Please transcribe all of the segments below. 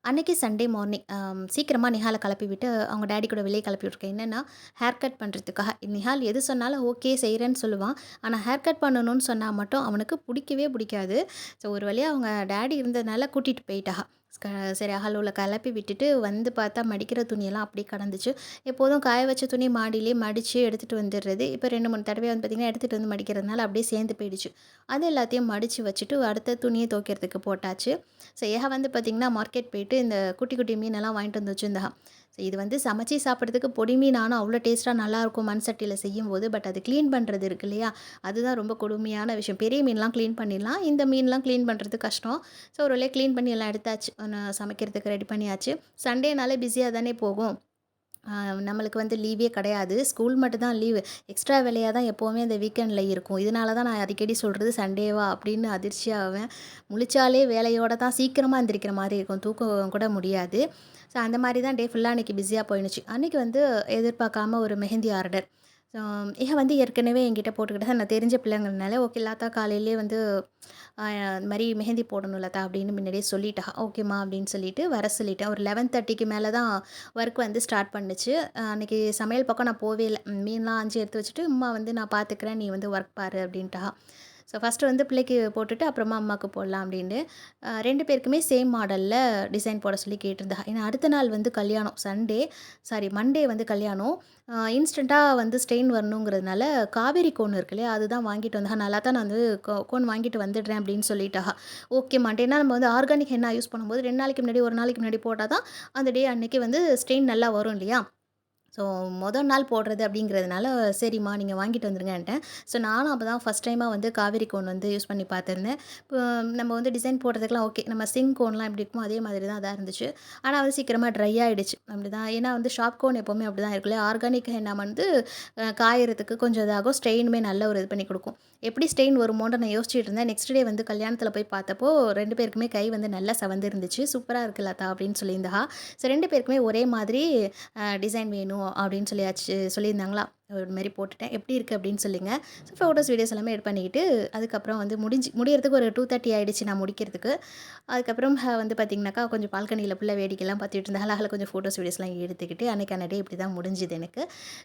அன்னைக்கு Sunday morning சீக்கிரமா நிஹால கிளப்பி விட்டு, அவங்க டாடி கூட வெளிய கிளப்பி விட்டுருக்கேன். என்னன்னா, ஹேர் கட் பண்றதுக்காக. நிஹால் எது சொன்னாலும் ஓகே செய்றேன்னு சொல்லுவான். ஆனா, ஹேர் கட் பண்ணணும்னு சொன்னா மட்டும் அவனுக்கு புடிக்கவே புடிக்காது. ஸோ, ஒரு வழியா அவங்க டாடி இருந்ததுனால கூட்டிட்டு போயிட்டா. க சரி ஹலோல கிளப்பி விட்டுட்டு வந்து பார்த்தா, மடிக்கிற துணியெல்லாம் அப்படியே கடந்துச்சு. எப்போதும் காய வச்ச துணி மாடியிலேயே மடிச்சு எடுத்துட்டு வந்துடுறது. இப்போ 2, 3 தடவையா வந்து பார்த்தீங்கன்னா, எடுத்துட்டு வந்து மடிக்கிறதுனால அப்படியே சேர்ந்து போயிடுச்சு. அது எல்லாத்தையும் மடிச்சு வச்சுட்டு, அடுத்த துணிய துவைக்கிறதுக்கு போட்டாச்சு. ஸோ வந்து பார்த்திங்கன்னா, மார்க்கெட் போயிட்டு இந்த குட்டி குட்டி மீனெல்லாம் வாங்கிட்டு வந்து வச்சிருந்தா. ஸோ இது வந்து சமைச்சு சாப்பிட்றதுக்கு பொடி மீன் ஆனா அவ்வளோ டேஸ்ட்டா நல்லாயிருக்கும் மண் சட்டியில செய்யும்போது. பட் அது க்ளீன் பண்ணுறது இருக்கு இல்லையா? அதுதான் ரொம்ப கொடுமையான விஷயம். பெரிய மீன்லாம் க்ளீன் பண்ணிடலாம். இந்த மீன்லாம் க்ளீன் பண்ணுறது கஷ்டம். ஸோ ஒரு வழியா க்ளீன் பண்ணி எல்லாம் எடுத்தாச்சு. சமைக்கிறதுக்கு ரெடி பண்ணியாச்சு. சண்டேனாலே பிஸியா தானே போகும். நம்மளுக்கு வந்து லீவே கிடையாது. ஸ்கூல் மட்டும் தான் லீவு. எக்ஸ்ட்ரா வேலையா தான் எப்போவுமே அந்த வீக்கெண்ட்ல இருக்கும். இதனால தான் நான் அடிக்கடி சொல்றது சண்டேவா அப்படின்னு அதிர்ச்சியாவேன். முழிச்சாலே வேலையோட தான் சீக்கிரமா எந்திரிக்கிற மாரி இருக்கும். தூக்கம் கூட முடியாது. ஸோ அந்த மாரி தான் டே ஃபுல்லா அன்னைக்கு பிஸியா போயிடுச்சு. அன்னைக்கு வந்து எதிர்பார்க்காம ஒரு மெஹந்தி ஆர்டர். ஸோ இவன் வந்து ஏற்கனவே என்கிட்ட போட்டுக்கிட்டது நான் தெரிஞ்ச பிள்ளைங்கனால, ஓகே லதா காலையிலேயே வந்து இந்த மாரி மெஹந்தி போடணும் லதா அப்படின்னு முன்னாடியே சொல்லிட்டா. ஓகேம்மா அப்படின்னு சொல்லிட்டு வர சொல்லிட்டேன். ஒரு 11:30க்கு மேல தான் ஒர்க் வந்து ஸ்டார்ட் பண்ணுச்சு. அன்னைக்கு சமையல் பக்கம் நான் போவே இல்ல. மீன்லாம் ஆஞ்சு எடுத்து வச்சுட்டு, "அம்மா வந்து நான் பார்த்துக்கிறேன். நீ வந்து ஒர்க் பாரு" அப்படின்ட்டா. ஸோ ஃபஸ்ட்டு வந்து பிள்ளைக்கு போட்டுட்டு, அப்புறமா அம்மாவுக்கு போடலாம் அப்படின்னு. 2 பேருக்குமே சேம் மாடல்ல டிசைன் போட சொல்லி கேட்டிருந்தா. ஏன்னா அடுத்த நாள் வந்து கல்யாணம். மண்டே வந்து கல்யாணம். இன்ஸ்டன்ட்டா வந்து ஸ்டெயின் வரணுங்கிறதுனால, காவேரி கோன் இருக்கு இல்லையா? அதுதான் வாங்கிட்டு வந்தா. "நல்லா தான் நான் வந்து கோன் வாங்கிட்டு வந்துடுறேன்" அப்படின்னு சொல்லிட்டா. ஓகே மான்ட்டு. ஏன்னா நம்ம வந்து ஆர்கானிக் ஹென்னா யூஸ் பண்ணும்போது 2 நாளைக்கு முன்னாடி, 1 நாளைக்கு முன்னாடி போட்டா தான், அந்த டே அன்னைக்கு வந்து ஸ்டெயின் நல்லா வரும் இல்லையா? ஸோ, மொதல் நாள் போடுறது அப்படிங்கிறதுனால, சரிம்மா நீங்க வாங்கிட்டு வந்துருங்கன்ட்டேன். ஸோ, நானும் அப்ப தான் ஃபர்ஸ்ட் டைமா வந்து காவேரி கோன் வந்து யூஸ் பண்ணி பார்த்துருந்தேன். இப்போ நம்ம வந்து டிசைன் போடுறதுக்குலாம் ஓகே. நம்ம சிங்க் கோன்லாம் எப்படி இருக்குமோ, அதே மாதிரி தான் அதா இருந்துச்சு. ஆனா வந்து சீக்கிரமா ட்ரை ஆயிடுச்சு. அப்படிதான். ஏன்னா வந்து ஷாப் கோன் எப்பவுமே அப்படிதான் இருக்கும் இல்லையா? ஆர்கானிக் ஹென்னா வந்து காயறதுக்கு கொஞ்சம் இதாகும். ஸ்ட்ரெயினுமே நல்ல ஒரு இது பண்ணி குடுக்கும். எப்படி ஸ்ட்ரெயின் வருமோன்ட்டு நான் யோசிச்சுட்டு இருந்தேன். நெக்ஸ்ட் டே வந்து கல்யாணத்தில போய் பார்த்தப்போ, 2 பேருக்குமே கை வந்து நல்லா செவந்திருந்துச்சு. "சூப்பரா இருக்கு லதா" அப்படின்னு சொல்லியிருந்தா. ஸோ 2 பேருக்குமே ஒரே மாதிரி டிசைன் வேணும் அப்படின்னு சொல்லியிருந்தாங்களா. ஒரு மாரி போட்டுட்டேன். எப்படி இருக்கு அப்படின்னு சொல்லுங்க. ஸோ ஃபோட்டோஸ், வீடியோஸ் எல்லாமே எட் பண்ணிக்கிட்டு, அதுக்கப்புறம் வந்து முடியறதுக்கு ஒரு 2:30 ஆயிடுச்சு நான் முடிக்கிறதுக்கு. அதுக்கப்புறம் வந்து பார்த்தீங்கன்னாக்கா, கொஞ்சம் பால்கனியில ஃபுல்லா வேடிக்கைலாம் பார்த்துட்டு இருந்தேன். அழகழகா கொஞ்சம் ஃபோட்டோஸ், வீடியோஸ்லாம் எடுத்துக்கிட்டு, அன்னைக்கான டே இப்படி தான் முடிஞ்சுது எனக்கு.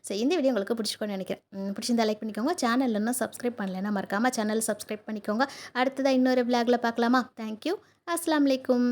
ஸோ இந்த வீடியோ உங்களுக்கு பிடிச்சிருக்கும்னு நெனைக்கிறேன். பிடிச்சிருந்தா லைக் பண்ணிக்கோங்க. சேனல் இன்னும் சப்ஸ்கிரைப் பண்ணலைன்னா மறக்காம சேனல் சப்ஸ்கிரைப் பண்ணிக்கோங்க. அடுத்ததா இன்னொரு விளாக்ல பார்க்கலாமா? Thank you. அஸ்ஸலாமு அலைக்கும்.